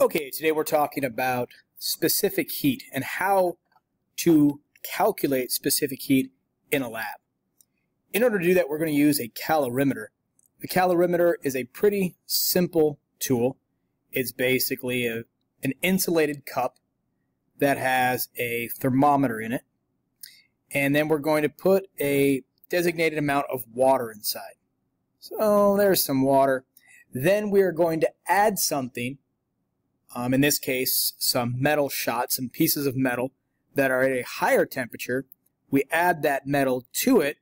Okay, today we're talking about specific heat and how to calculate specific heat in a lab. In order to do that, we're going to use a calorimeter. The calorimeter is a pretty simple tool. It's basically an insulated cup that has a thermometer in it. And then we're going to put a designated amount of water inside. So there's some water. Then we are going to add something. In this case, some metal shot, some pieces of metal that are at a higher temperature. We add that metal to it,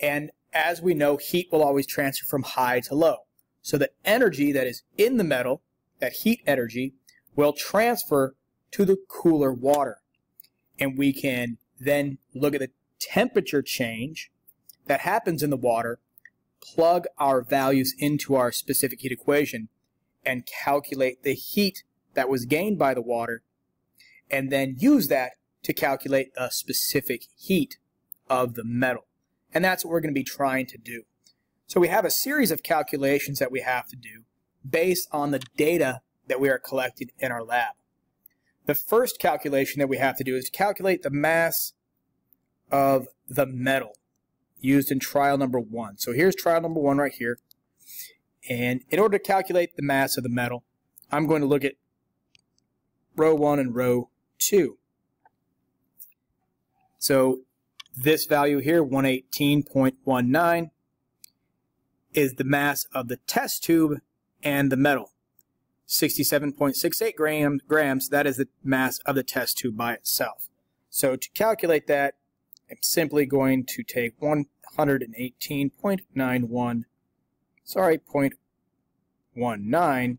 and as we know, heat will always transfer from high to low. So the energy that is in the metal, that heat energy, will transfer to the cooler water. And we can then look at the temperature change that happens in the water, plug our values into our specific heat equation, and calculate the heat that was gained by the water, and then use that to calculate the specific heat of the metal. And that's what we're going to be trying to do. So we have a series of calculations that we have to do based on the data that we are collecting in our lab. The first calculation that we have to do is to calculate the mass of the metal used in trial number 1. So here's trial number 1 right here. And in order to calculate the mass of the metal, I'm going to look at row 1 and row 2. So this value here, 118.19, is the mass of the test tube and the metal. 67.68 grams, that is the mass of the test tube by itself. So to calculate that, I'm simply going to take 118.19, 0.19,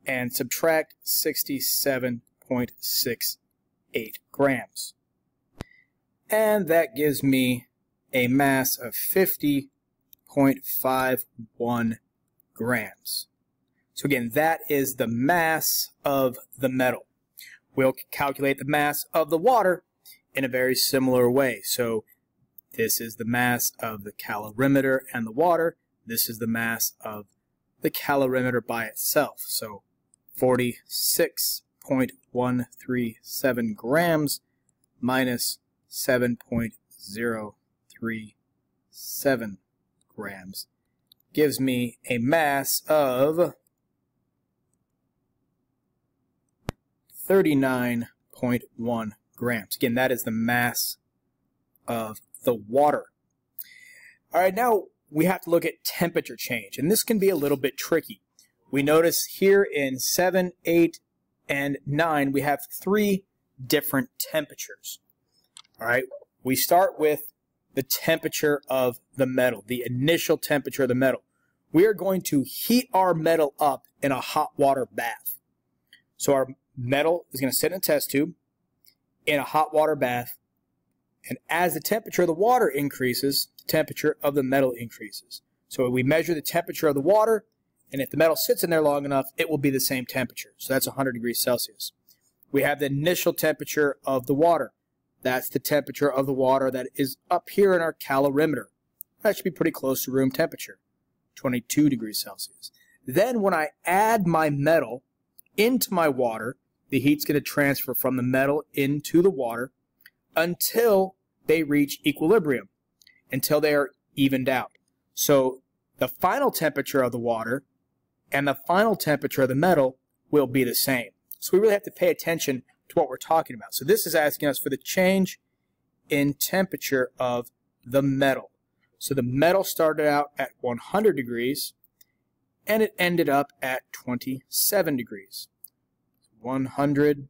and subtract 67.68 grams. And that gives me a mass of 50.51 grams. So again, that is the mass of the metal. We'll calculate the mass of the water in a very similar way. So this is the mass of the calorimeter and the water. This is the mass of the calorimeter by itself. So 46.137 grams minus 7.037 grams gives me a mass of 39.1 grams. Again, that is the mass of the water. All right, now we have to look at temperature change, and this can be a little bit tricky. We notice here in 7, 8, and 9, we have 3 different temperatures. All right, we start with the temperature of the metal, the initial temperature of the metal. We are going to heat our metal up in a hot water bath. So our metal is going to sit in a test tube in a hot water bath, and as the temperature of the water increases, the temperature of the metal increases. So we measure the temperature of the water, and if the metal sits in there long enough, it will be the same temperature. So that's 100 degrees Celsius. We have the initial temperature of the water. That's the temperature of the water that is up here in our calorimeter. That should be pretty close to room temperature, 22 degrees Celsius. Then when I add my metal into my water, the heat's going to transfer from the metal into the water until they reach equilibrium, until they are evened out. So the final temperature of the water and the final temperature of the metal will be the same. So we really have to pay attention to what we're talking about. So this is asking us for the change in temperature of the metal. So the metal started out at 100 degrees and it ended up at 27 degrees. 100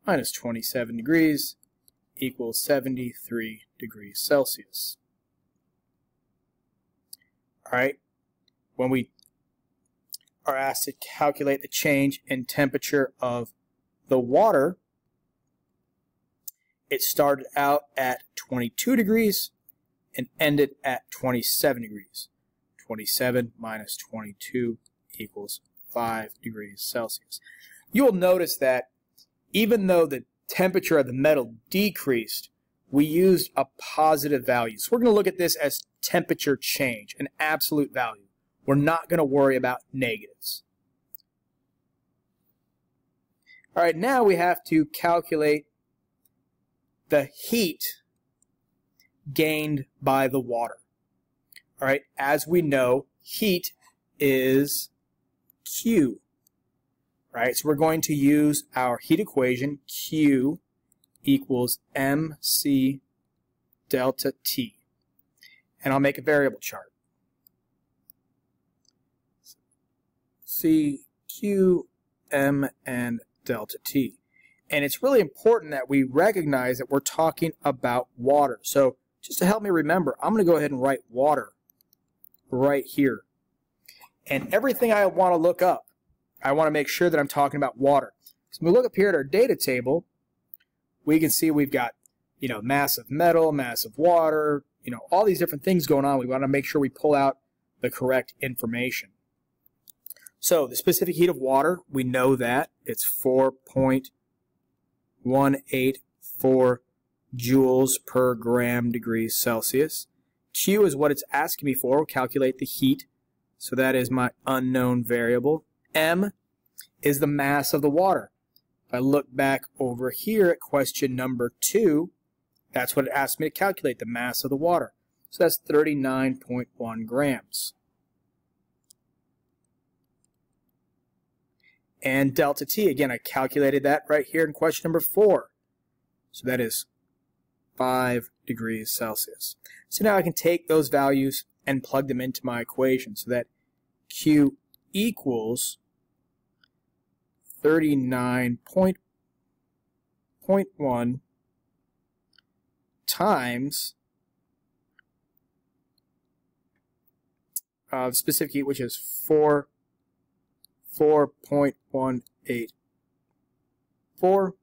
minus 27 degrees equals 73 degrees Celsius. All right, when we are asked to calculate the change in temperature of the water, it started out at 22 degrees and ended at 27 degrees. 27 minus 22 equals 5 degrees Celsius. You will notice that even though the temperature of the metal decreased, we used a positive value. So we're going to look at this as temperature change, an absolute value. We're not going to worry about negatives. All right, now we have to calculate the heat gained by the water. All right, as we know, heat is Q, right? So we're going to use our heat equation, Q equals mc delta T. And I'll make a variable chart. C, Q, M, and delta T. And it's really important that we recognize that we're talking about water. So just to help me remember, I'm going to go ahead and write water right here. And everything I want to look up, I want to make sure that I'm talking about water. So when we look up here at our data table, we can see we've got, mass of metal, mass of water, all these different things going on. We want to make sure we pull out the correct information. So the specific heat of water, we know that it's 4.184 joules per gram degrees Celsius. Q is what it's asking me for. We'll calculate the heat. So that is my unknown variable. M is the mass of the water. If I look back over here at question number 2, that's what it asked me to calculate, the mass of the water. So that's 39.1 grams. And delta T, again, I calculated that right here in question number 4. So that is 5 degrees Celsius. So now I can take those values and plug them into my equation so that Q equals 39.1 times specific heat, which is 4.184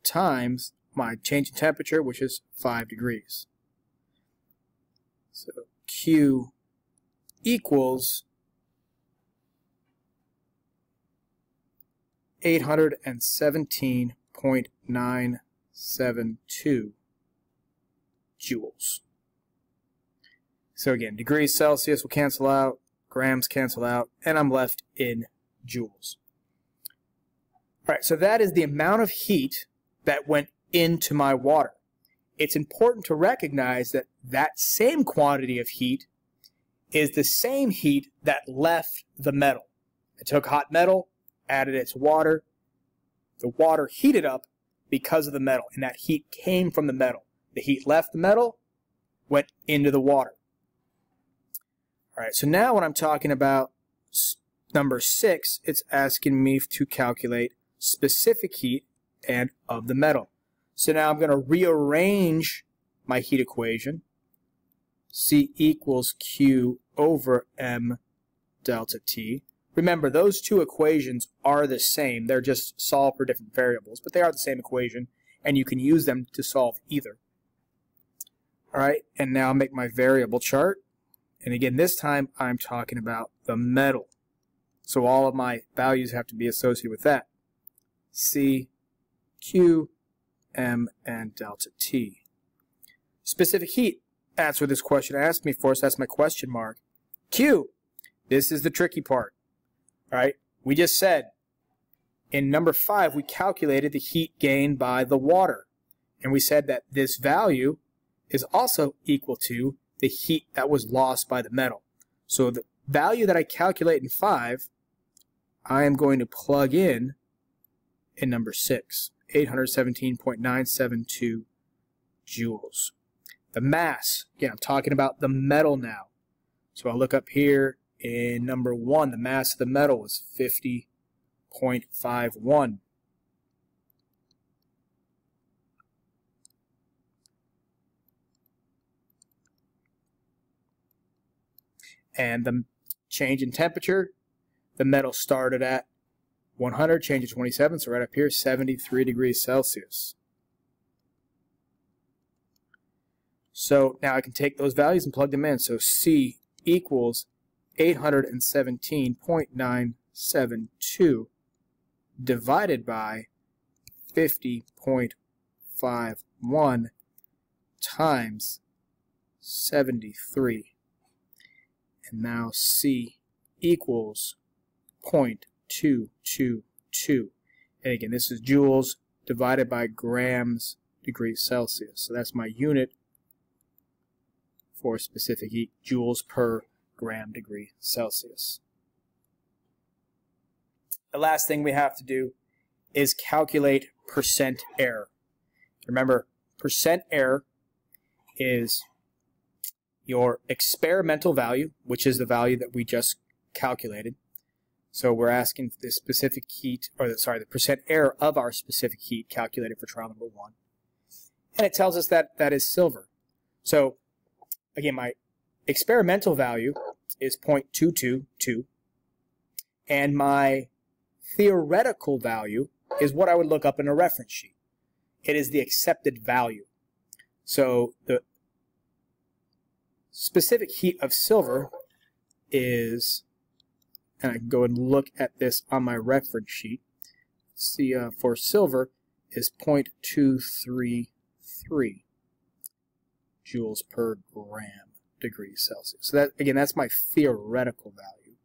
times my change in temperature, which is 5 degrees. So Q equals 817.972 joules. So again, degrees Celsius will cancel out, grams cancel out, and I'm left in joules. All right, so that is the amount of heat that went into my water. It's important to recognize that that same quantity of heat is the same heat that left the metal. I took hot metal, added it to water. The water heated up because of the metal, and that heat came from the metal. The heat left the metal, went into the water. All right, so now when I'm talking about number 6, it's asking me to calculate specific heat and of the metal. So now I'm going to rearrange my heat equation. C equals Q over M delta T. Remember, those two equations are the same. They're just solved for different variables, but they are the same equation, and you can use them to solve either. All right, and now I'll make my variable chart. And again, this time I'm talking about the metal. So all of my values have to be associated with that. C, Q, M, and delta T. Specific heat. That's what this question asked me for, so that's my question mark. Q. This is the tricky part. All right, we just said in number 5 we calculated the heat gained by the water. And we said that this value is also equal to the heat that was lost by the metal. So the value that I calculate in 5, I am going to plug in number 6, 817.972 joules. The mass, again, I'm talking about the metal now. So I'll look up here in number 1, the mass of the metal was 50.51. And the change in temperature, the metal started at 100, change to 27, so right up here, 73 degrees Celsius. So now I can take those values and plug them in. So C equals 817.972 divided by 50.51 times 73. And now C equals 0.222. And again, this is joules divided by grams degrees Celsius. So that's my unit for specific heat, joules per gram degree Celsius. The last thing we have to do is calculate percent error. Remember, percent error is your experimental value, which is the value that we just calculated. So we're asking the specific heat, or the percent error of our specific heat calculated for trial number 1. And it tells us that that is silver. So again, my experimental value is 0.222, and my theoretical value is what I would look up in a reference sheet. It is the accepted value. So the specific heat of silver is, and I can go and look at this on my reference sheet. See, for silver is 0.233 joules per gram degrees Celsius. So that, again, that's my theoretical value.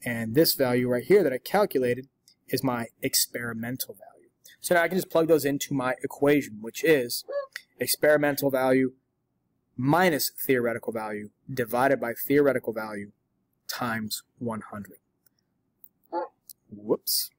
And this value right here that I calculated is my experimental value. So now I can just plug those into my equation, which is experimental value minus theoretical value divided by theoretical value times 100. Whoops.